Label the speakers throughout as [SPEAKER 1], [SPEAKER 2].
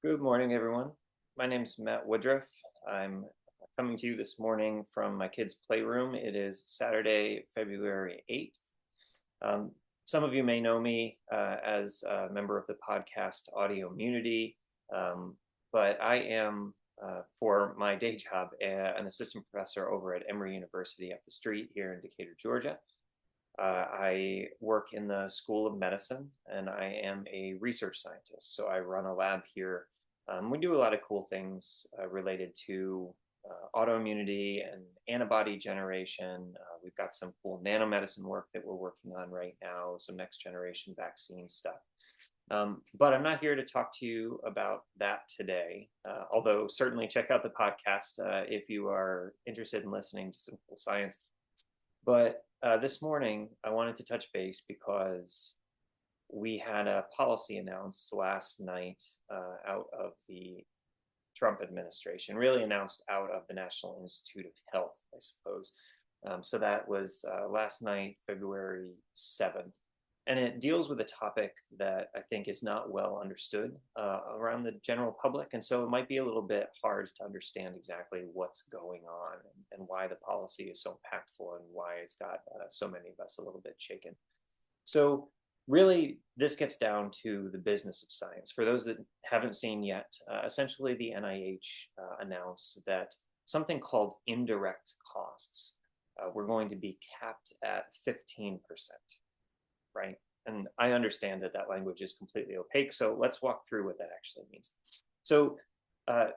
[SPEAKER 1] Good morning, everyone. My name is Matt Woodruff. I'm coming to you this morning from my kids' playroom. It is Saturday, February 8th. Um, some of you may know me as a member of the podcast Audio Immunity, but I am, for my day job, an assistant professor over at Emory University up the street here in Decatur, Georgia. I work in the School of Medicine, and I am a research scientist. So I run a lab here. We do a lot of cool things related to autoimmunity and antibody generation. We've got some cool nanomedicine work that we're working on right now, some next generation vaccine stuff. But I'm not here to talk to you about that today, although certainly check out the podcast if you are interested in listening to some cool science. But this morning, I wanted to touch base because we had a policy announced last night out of the Trump administration, really announced out of the National Institute of Health, I suppose. So that was last night, February 7th. And it deals with a topic that I think is not well understood around the general public. And so it might be a little bit hard to understand exactly what's going on and why the policy is so impactful and why it's got so many of us a little bit shaken. So really, this gets down to the business of science. For those that haven't seen yet, essentially the NIH announced that something called indirect costs were going to be capped at 15%. Right? And I understand that that language is completely opaque. So let's walk through what that actually means. So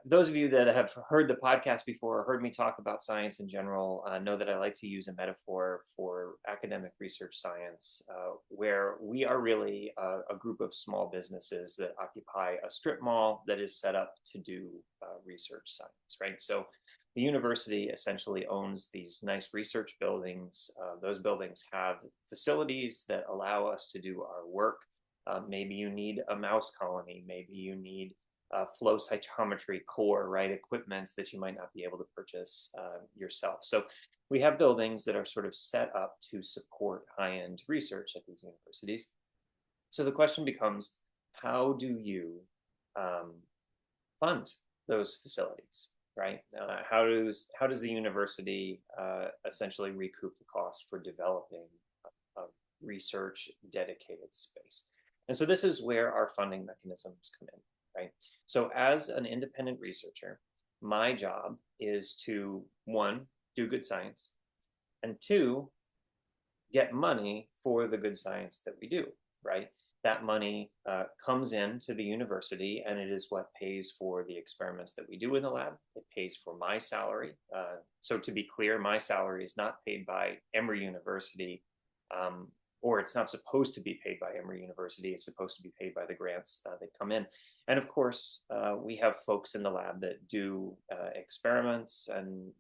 [SPEAKER 1] those of you that have heard the podcast before, heard me talk about science in general, know that I like to use a metaphor for academic research science, where we are really a group of small businesses that occupy a strip mall that is set up to do research science, right? So the university essentially owns these nice research buildings. Those buildings have facilities that allow us to do our work. Maybe you need a mouse colony. Maybe you need flow cytometry core, right? Equipments that you might not be able to purchase yourself. So we have buildings that are sort of set up to support high-end research at these universities. So the question becomes, how do you fund those facilities? Right? How does the university essentially recoup the cost for developing a research dedicated space? And so this is where our funding mechanisms come in, right? So as an independent researcher, my job is to, one, do good science, and two, get money for the good science that we do, right? That money comes into the university, and it is what pays for the experiments that we do in the lab. It pays for my salary. So to be clear, my salary is not paid by Emory University, or it's not supposed to be paid by Emory University. It's supposed to be paid by the grants that come in. And of course, we have folks in the lab that do experiments and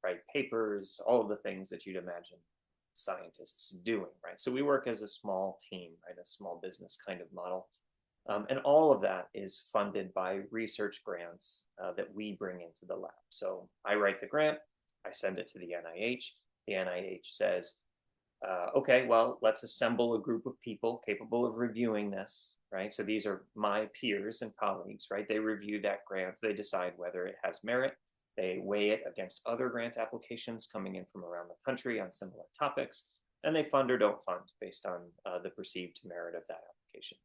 [SPEAKER 1] write papers, all of the things that you'd imagine scientists doing, right? So we work as a small team, right? A small business kind of model. And all of that is funded by research grants that we bring into the lab. So I write the grant, I send it to the NIH. The NIH says, okay, well, let's assemble a group of people capable of reviewing this, right? So these are my peers and colleagues, right? They review that grant, they decide whether it has merit. They weigh it against other grant applications coming in from around the country on similar topics, and they fund or don't fund based on the perceived merit of that application.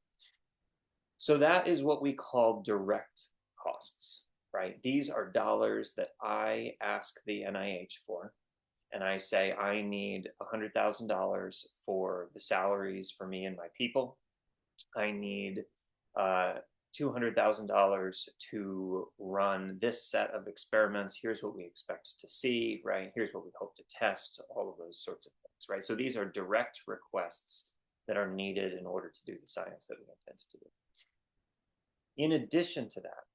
[SPEAKER 1] So that is what we call direct costs, right? These are dollars that I ask the NIH for, and I say, I need $100,000 for the salaries for me and my people. I need $200,000 to run this set of experiments. Here's what we expect to see, right? Here's what we hope to test, all of those sorts of things, right? So these are direct requests that are needed in order to do the science that we intend to do. In addition to that,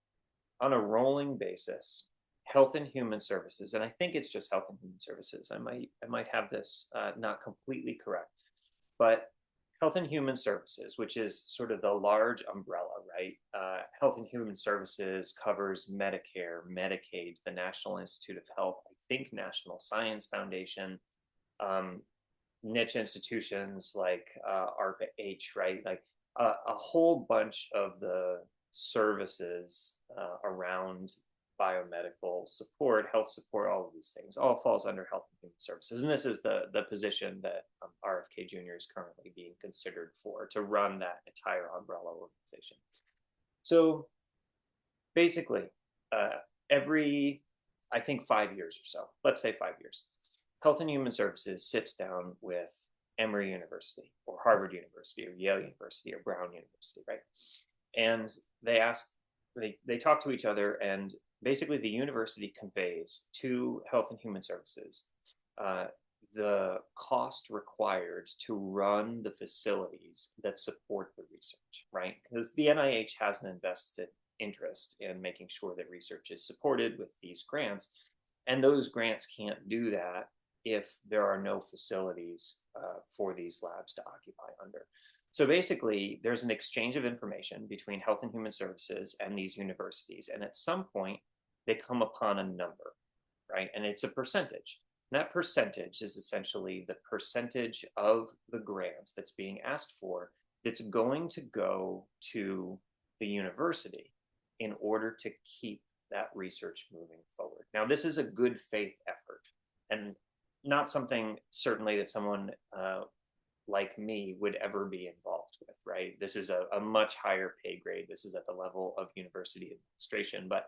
[SPEAKER 1] on a rolling basis, Health and Human Services, and I think it's just Health and Human Services, I might have this not completely correct, but Health and Human Services, which is sort of the large umbrella, right? Health and Human Services covers Medicare, Medicaid, the National Institute of Health, I think National Science Foundation, niche institutions like ARPA-H, right? Like a whole bunch of the services around biomedical support, health support, all of these things, all falls under health and human services. And this is the position that RFK Jr. is currently being considered for, to run that entire umbrella organization. So basically, every, I think, 5 years or so, let's say 5 years, Health and Human Services sits down with Emory University or Harvard University or Yale University or Brown University, right? And they talk to each other, and basically the university conveys to Health and Human Services the cost required to run the facilities that support the research, right? Because the NIH has an invested interest in making sure that research is supported with these grants, and those grants can't do that if there are no facilities for these labs to occupy under. So basically, there's an exchange of information between Health and Human Services and these universities, and at some point, they come upon a number, right? And it's a percentage. And that percentage is essentially the percentage of the grant that's being asked for that's going to go to the university in order to keep that research moving forward. Now, this is a good faith effort, and not something certainly that someone like me would ever be involved with, right? This is a much higher pay grade. This is at the level of university administration, but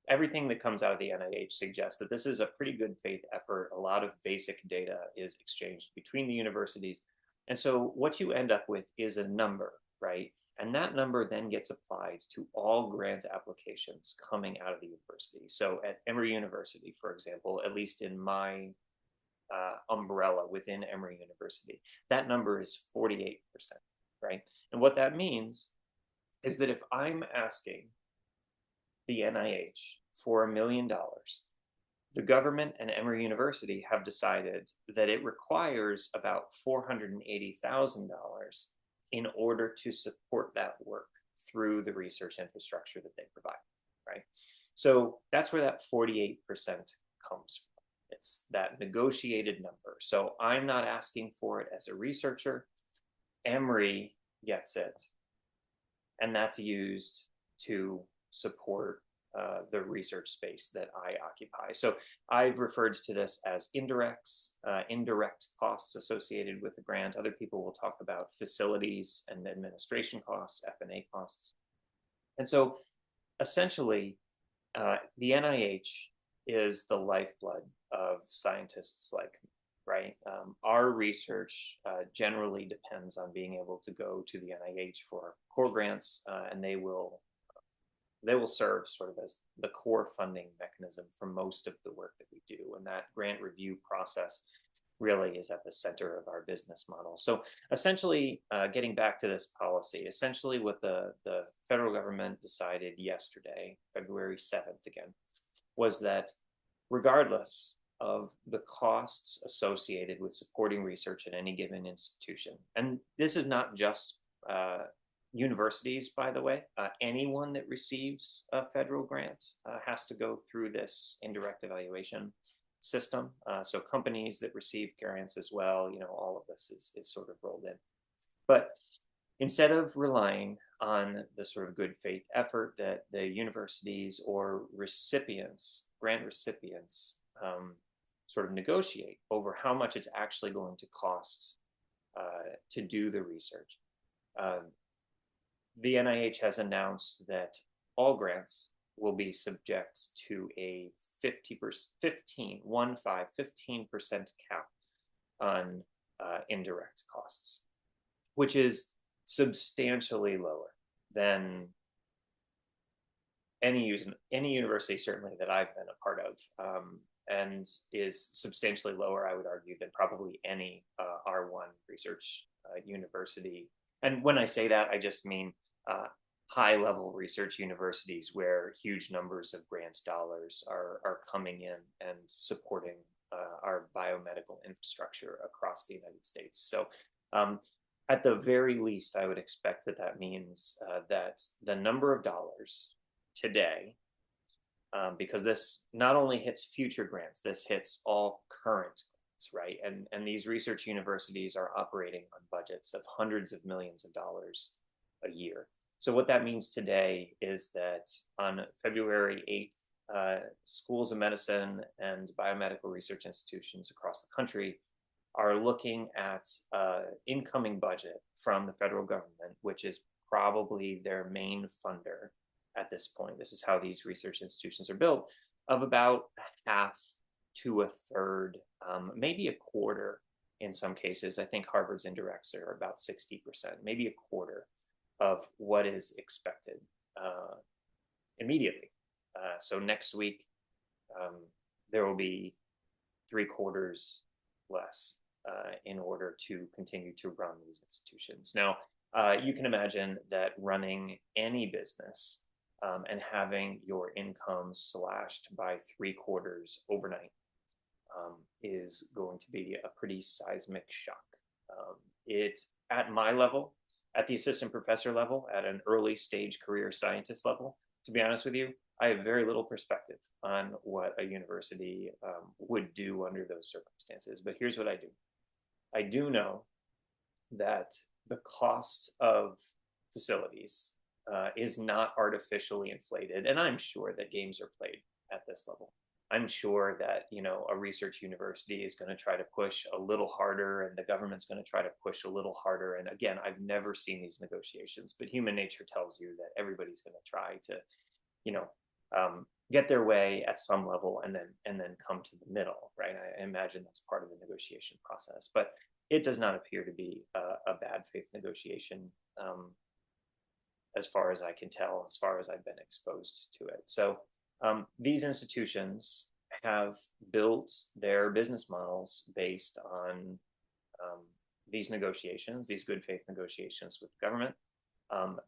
[SPEAKER 1] everything that comes out of the NIH suggests that this is a pretty good faith effort. A lot of basic data is exchanged between the universities. And so what you end up with is a number, right? And that number then gets applied to all grant applications coming out of the university. So at Emory University, for example, at least in my umbrella within Emory University, that number is 48%, right? And what that means is that if I'm asking the NIH for $1 million, the government and Emory University have decided that it requires about $480,000 in order to support that work through the research infrastructure that they provide, right? So that's where that 48% comes from. It's that negotiated number. So I'm not asking for it as a researcher. Emory gets it, and that's used to support the research space that I occupy. So I've referred to this as indirects, indirect costs associated with the grant. Other people will talk about facilities and administration costs, F&A costs. And so essentially, the NIH is the lifeblood of scientists like me, right? Our research generally depends on being able to go to the NIH for core grants, and they will serve sort of as the core funding mechanism for most of the work that we do. And that grant review process really is at the center of our business model. So essentially, getting back to this policy, essentially what the federal government decided yesterday, February 7th again, was that regardless of the costs associated with supporting research at any given institution, and this is not just universities, by the way, anyone that receives a federal grant has to go through this indirect evaluation system. So companies that receive grants as well, all of this is sort of rolled in. But instead of relying on the sort of good faith effort that the universities or recipients, grant recipients, sort of negotiate over how much it's actually going to cost to do the research, the NIH has announced that all grants will be subject to a 15% cap on indirect costs, which is substantially lower than any university, certainly that I've been a part of, and is substantially lower, I would argue, than probably any R1 research university. And when I say that, I just mean high-level research universities where huge numbers of grants dollars are coming in and supporting our biomedical infrastructure across the United States. So at the very least, I would expect that means that the number of dollars today, because this not only hits future grants, this hits all current grants, right? And these research universities are operating on budgets of hundreds of millions of dollars a year. So what that means today is that on February 8th, schools of medicine and biomedical research institutions across the country are looking at incoming budget from the federal government, which is probably their main funder at this point. This is how these research institutions are built, of about half to a third, maybe a quarter in some cases. I think Harvard's indirects are about 60%, maybe a quarter of what is expected immediately. So next week, there will be 3/4 less in order to continue to run these institutions. Now, you can imagine that running any business and having your income slashed by 3/4 overnight is going to be a pretty seismic shock. It, at my level, at the assistant professor level, at an early stage career scientist level, to be honest with you, I have very little perspective on what a university would do under those circumstances. But here's what I do. I do know that the cost of facilities is not artificially inflated. And I'm sure that games are played at this level. I'm sure that, a research university is going to try to push a little harder and the government's going to try to push a little harder. And again, I've never seen these negotiations, but human nature tells you that everybody's going to try to, get their way at some level and then come to the middle, right? I imagine that's part of the negotiation process, but it does not appear to be a bad faith negotiation, as far as I can tell, as far as I've been exposed to it. So these institutions have built their business models based on these negotiations, these good faith negotiations with the government.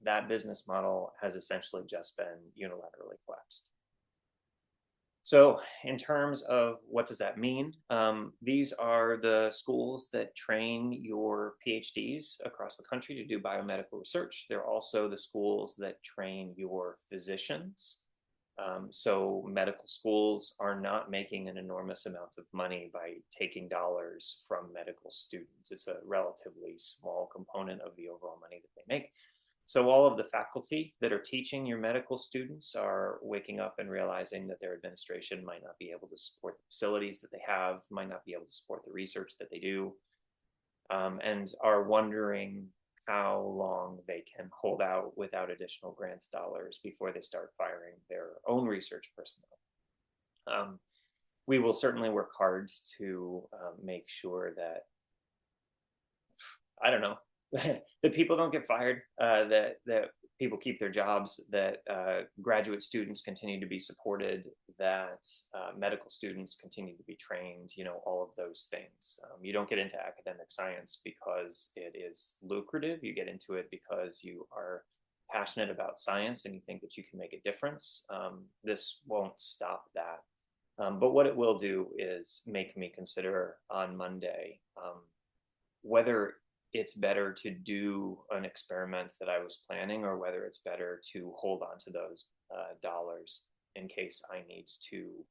[SPEAKER 1] That business model has essentially just been unilaterally collapsed. So in terms of what does that mean? These are the schools that train your PhDs across the country to do biomedical research. They're also the schools that train your physicians. So medical schools are not making an enormous amount of money by taking dollars from medical students. It's a relatively small component of the overall money that they make. So all of the faculty that are teaching your medical students are waking up and realizing that their administration might not be able to support the facilities that they have, might not be able to support the research that they do, and are wondering how long they can hold out without additional grants dollars before they start firing their own research personnel. We will certainly work hard to make sure that, I don't know, that people don't get fired, that people keep their jobs, that graduate students continue to be supported, that medical students continue to be trained, all of those things. You don't get into academic science because it is lucrative. You get into it because you are passionate about science and you think that you can make a difference. This won't stop that. But what it will do is make me consider on Monday whether it's better to do an experiment that I was planning or whether it's better to hold on to those dollars in case I need to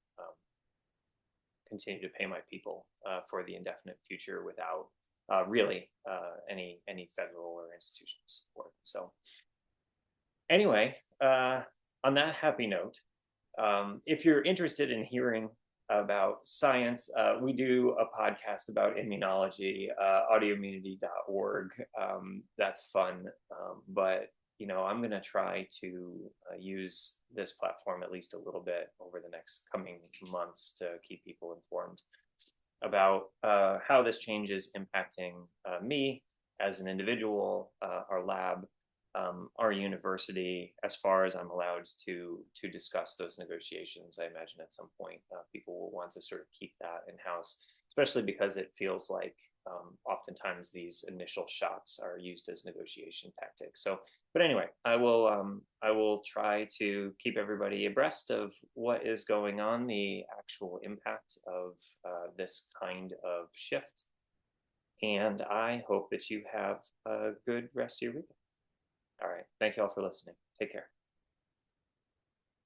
[SPEAKER 1] continue to pay my people for the indefinite future without really any federal or institutional support. So anyway, on that happy note, if you're interested in hearing about science, we do a podcast about immunology, autoimmunity.org. That's fun, but I'm going to try to use this platform at least a little bit over the next coming months to keep people informed about how this change is impacting me as an individual, our lab, our university, as far as I'm allowed to discuss those negotiations. I imagine at some point people will want to sort of keep that in-house, especially because it feels like oftentimes these initial shots are used as negotiation tactics. So, but anyway, I will try to keep everybody abreast of what is going on, the actual impact of this kind of shift. And I hope that you have a good rest of your week. All right. Thank you all for listening. Take care.